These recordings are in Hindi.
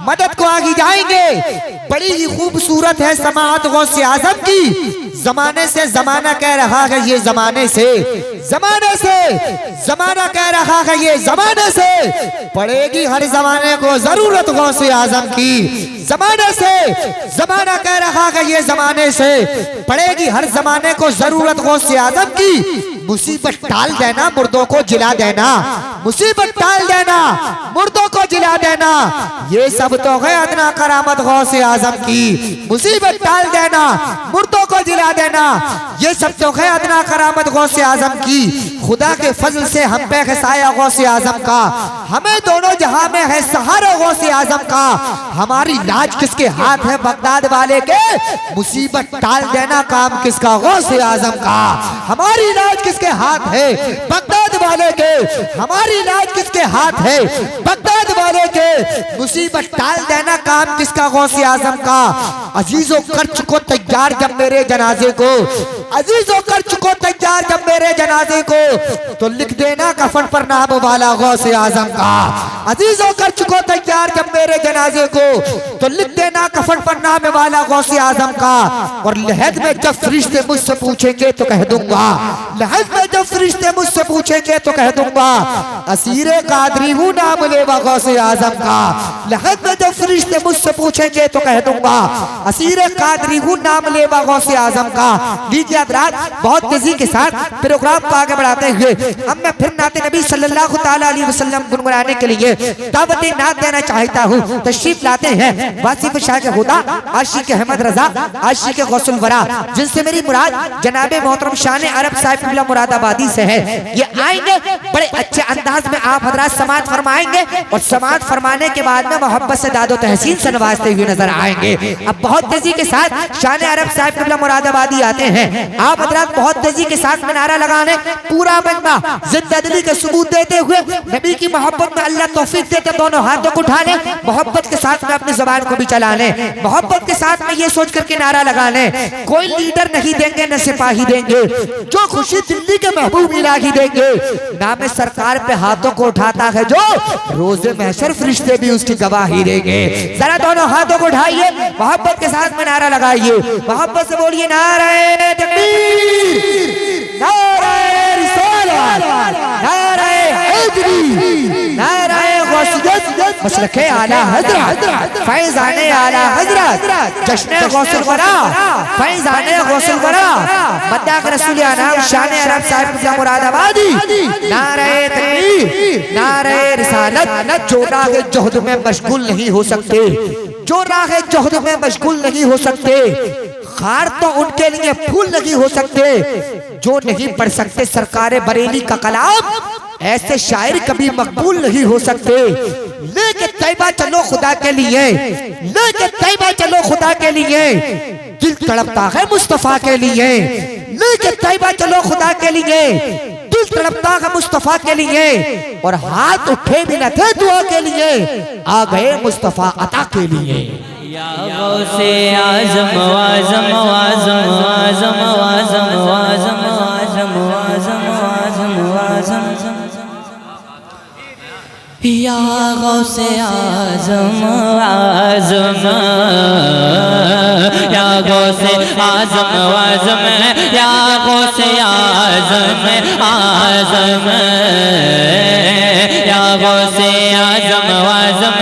मदद को आगे जाएंगे। बड़ी ही खूबसूरत है समाअत गौसे आजम की। जमाने से जमाना कह रहा है ये जमाने से, जमाने से जमाना कह रहा है ये जमाने से, पड़ेगी हर जमाने को जरूरत गौसे आजम की। जमाने से जमाना कह रहा है ये जमाने से, पड़ेगी हर जमाने को जरूरत गौसे आजम की। मुसीबत टाल देना, मुर्दों को जिला देना, मुसीबत टाल देना, मुर्दों को जिला देना, ये सब तो है अदना करामत गौसे आजम की। मुसीबत टाल देना, मुर्दों को जिला देना, ये सब तो है अदना करामत गौसे आजम की। खुदा के फजल से हम पे है साया गौसे आजम का, हमें दोनों जहां में है सहारा गौसे आजम का। हमारी लाज किसके हाथ है बगदाद वाले के, मुसीबत टाल देना काम किसका गौसे आजम का। हमारी लाज किसके हाथ है बगदाद वाले के, हमारी लाज किसके हाथ है बगदाद वाले के, मुसीबत टाल देना काम किसका गौसे आजम का। अजीजों कर चुको तैयार जब मेरे जनाजे को, अजीजों कर चुको तैयार जब मेरे जनाजे को, तो लिख देना कफन पर नाम वाला गौसे आजम का। अजीजों कर चुको तैयार जब मेरे जनाजे को, तो लिख देना कफन पर नाम वाला गौसे आजम का। और लहद में जब फरिश्ते मुझसे पूछेंगे तो कह दूंगा, लहद में जब फरिश्ते मुझसे पूछेंगे तो कह दूंगा, असीरे कादरी हूँ नाम लेवा गौसे आजम का। लहद में जब फरिश्ते मुझसे पूछेंगे तो कह दूंगा, असीरे कादरी हूँ नाम लेवा गौसे आजम का। लीजिए हज़रात, बहुत तेजी के साथ प्रोग्राम को आगे बढ़ाते हुए अब मैं फिर नाते नबी सल्लल्लाहु ताला अलैहि वसल्लम गुनगुनाने के लिए दावत नात देना चाहता हूँ। तशरीफ लाते हैं वासिफ शाह के खुदा आशिक अहमद रजा आशिक गौसुल वरा, जिनसे मेरी मुराद जनाबे मोहतरम शान अरब साहिब क़िबला मुरादाबादी से है। ये आएंगे बड़े अच्छे अंदाज में, आप हज़रात समाअत फरमाएंगे और समाअत फरमाने के बाद में मोहब्बत से दादो तहसीन से नवाजते हुए नजर आएंगे। अब बहुत तेजी के साथ शान अरब साहिब क़िबला मुरादाबादी आते हैं। आप हज़रात बहुत तेजी के साथ में नारा लगाने, पूरा बंदा जिंदा दिली के सबूत देते हुए नबी की मोहब्बत में अल्लाह तौफीक देते, दोनों हाथों को उठा लें, मोहब्बत के साथ में अपनी जुबान को भी चला लें, मोहब्बत के साथ में ये सोच करके नारा लगा लें, कोई लीडर नहीं देंगे न सिपाही देंगे, जो खुशी दिल्ली के महबूब इलाही देंगे। नाम सरकार पे हाथों को उठाता है जो, रोज़े महशर फरिश्ते भी उसकी गवाही देंगे। जरा दोनों हाथों को उठाइए, मोहब्बत के साथ में नारा लगाइए, मोहब्बत से बोलिए नारे तकबीर, नारे रिसालत, नारे हैदरी, नारे गौसियत, मसलके आला हज़रत, फैज़ाने आला हज़रत, जश्न गौसुल वरा, फैज़ाने गौसुल वरा, मद्दाक़ रसूल आनाम शान अरब साहिब क़िबला मुरादाबादी। नारे तकबीर, नारे रिसालत। जो राह जोहद में मशगूल नहीं हो सकते, जो राह जोहद में मशगूल नहीं हो सकते, खार तो उनके लिए फूल नहीं हो सकते, जो नहीं पढ़ सकते सरकारे बरेली का कलाम, ऐसे शायर कभी मकबूल नहीं हो सकते। लेके तैबा चलो खुदा के लिए, लेके तैबा चलो खुदा के लिए, दिल तड़पता है मुस्तफा के लिए, लेके तैबा चलो खुदा के लिए, दिल तड़पता है मुस्तफा के लिए, और हाथ उठे भी न थे दुआ के लिए, आ गए मुस्तफा अता के लिए। या गौसे आज़म आज़म आज़म आज़म आज़म आज़म आज़म आज़म आज़म आज़म, या गौसे आज़म आज़म, या गौसे आज़म आज़म, या गौसे आज़म आज़म, या गौसे आज़म आज़म,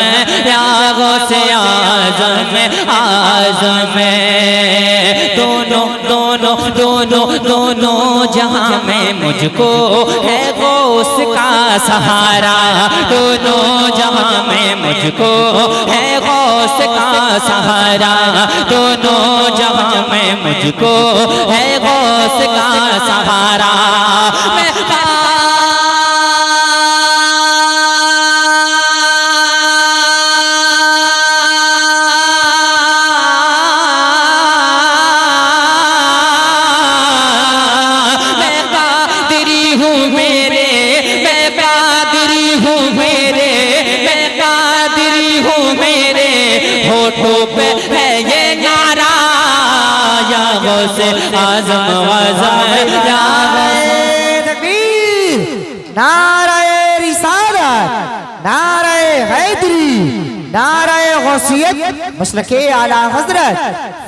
या गौसे आज़म आज़म। दोनों दोनों दोनों दोनों जहां में मुझको है गौस का सहारा, दोनों जहां में मुझको है गौस का सहारा, दोनों जहां में मुझको है गौस का सहारा। मैं आज़म आज़म, नारे तकबीर, नारे रिसालत, नारे हैदरी, नारे गौसियत मसलके आला हजरत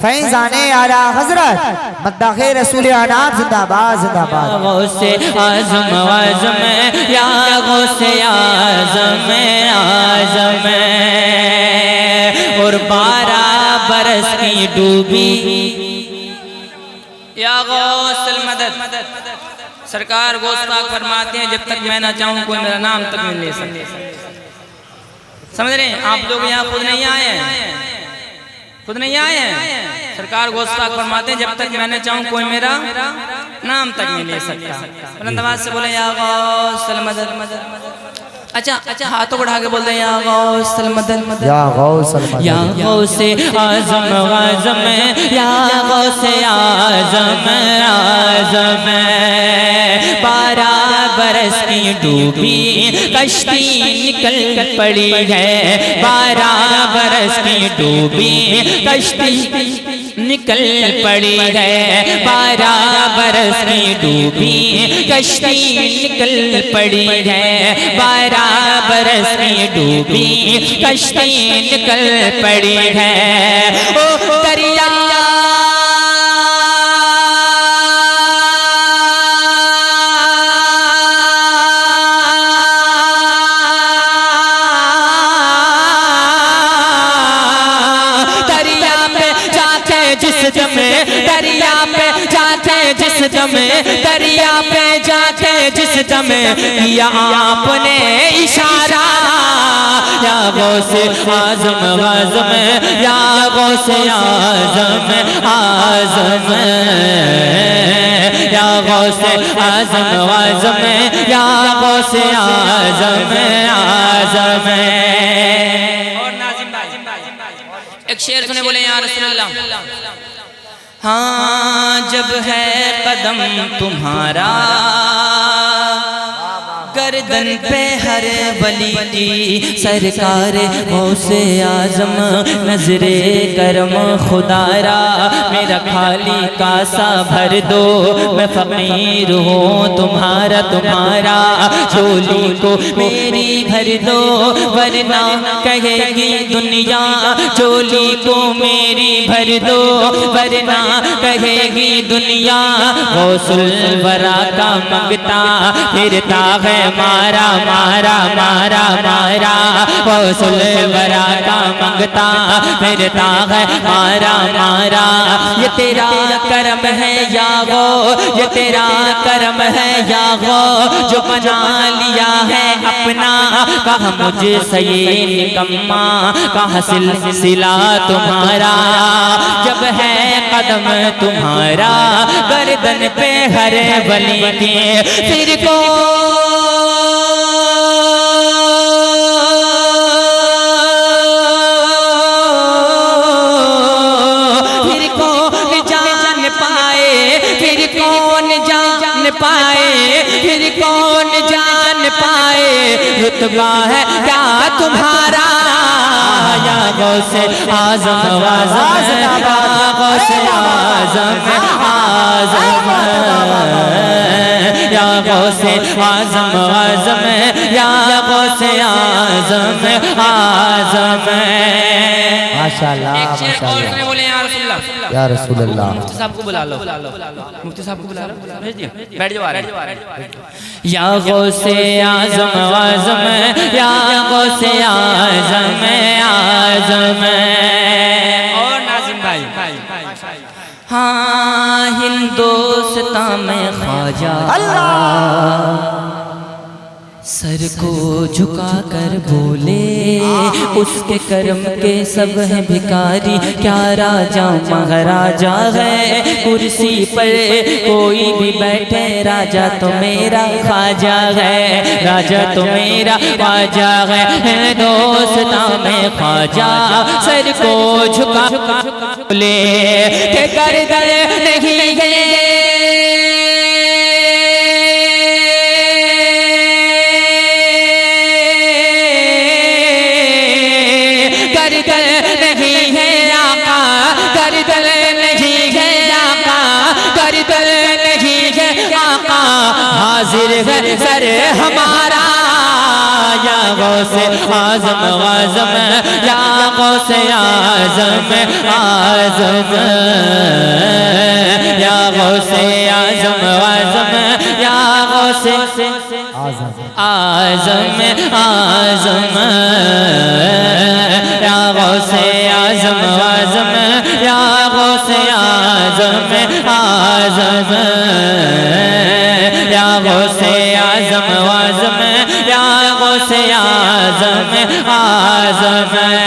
फैजाने आला हजरत मद्दाखे रसूल अनाब जिंदाबाद जिंदाबाद। गौसे आज़म आज़म या गौसे आज़म आज़म और 12 बरस की डूबी या गौसल मदद। सरकार गौस पाक फरमाते हैं जब तक मैं ना चाहूँ कोई मेरा नाम तक नहीं ले सकता। समझ रहे हैं आप लोग यहाँ खुद नहीं आए हैं, खुद नहीं आए हैं। सरकार गौस पाक फरमाते हैं जब तक मैं ना चाहूँ कोई मेरा नाम तक नहीं ले सकता। बुलंद आवाज से बोले या गौसल मदद। अच्छा हाथों को उठा के बोल दे या गौसल मदद या गौसल मदद या गौसे आज़म आज़म या गौसे आज़म आज़म। 12 बरस की डूबी कश्ती निकल पड़ी है, 12 बरस की डूबी कश्ती निकल पड़ी है, 12 बरस की डूबी कश्ती निकल पड़ी है, 12 बरस की डूबी कश्ती निकल पड़ी है। ओ दरिया दरिया पे जाके जिस जमे, दरिया पे जाके जिस जमे किया आपने इशारा या गौसे आज़म आज़म या गौसे आज़म आज़म या गौसे आज़म आज़म या गौसे आज़म आज़म। और नाज़िम भाई एक शेर सुने बोले या रसूलल्लाह। हाँ जब है कदम तुम्हारा गर्दन पे हर वली की सरकार गौसे आज़म नजरे करम खुदारा मेरा खाली कासा भर दो मैं फकीर हूँ तुम्हारा तुम्हारा झोली को मेरी भर दो वरना कहेगी दुनिया झोली को मेरी भर दो वरना कहेगी दुनिया। गौसुल वरा का मंगता फिरता है मारा मारा मारा मारा, गौसुल वरा का मंगता फिरता है मारा मारा। ये तेरा करम है या गो, ये तेरा करम है या गो जो बना लिया है अपना। कहा मुझे सये निकम्मा कहा सिलसिला तुम्हारा। जब है कदम तुम्हारा गर्दन पे हर वली के सिर को फिर कौन जान पाए, फिर कौन जान पाए, फिर कौन जान पाए रुतबा है क्या तुम्हारा। या गौसे आज़म आज़म या गौसे आज़म आज़म या गौसे आज़म आज़म या गौसे आज़म आज़म। माशाअल्लाह माशाअल्लाह। बोले या रसूलल्लाह। मुफ्ती साहब को बुला लो, मुफ्ती साहब को बुला लो, भेज दिया, बैठ जाओ। या गौसे आज़म आज़म या गौसे आज़म आज़म। और नाज़िम भाई हाँ हिंदुस्तान में ख्वाजा सर को झुका कर बोले उसके कर्म के सब है भिखारी। क्या राजा महाराजा है कुर्सी पर कोई भी बैठे राजा तो मेरा ख्वाजा है, राजा तो मेरा ख्वाजा है। दोस्ता में ख्वाजा सर को झुका बोले के गर्दन नहीं है हाजिर है सर हमारा या गौसे आज़म आज़म या गौसे आज़म आज़म या गौसे आज़म आज़म या गौसे आज़म आज़म या गौसे आज़म आज़म या गौसे आज़म आज़म या गौसे आज़म आज़म या गौसे आज़म आज़म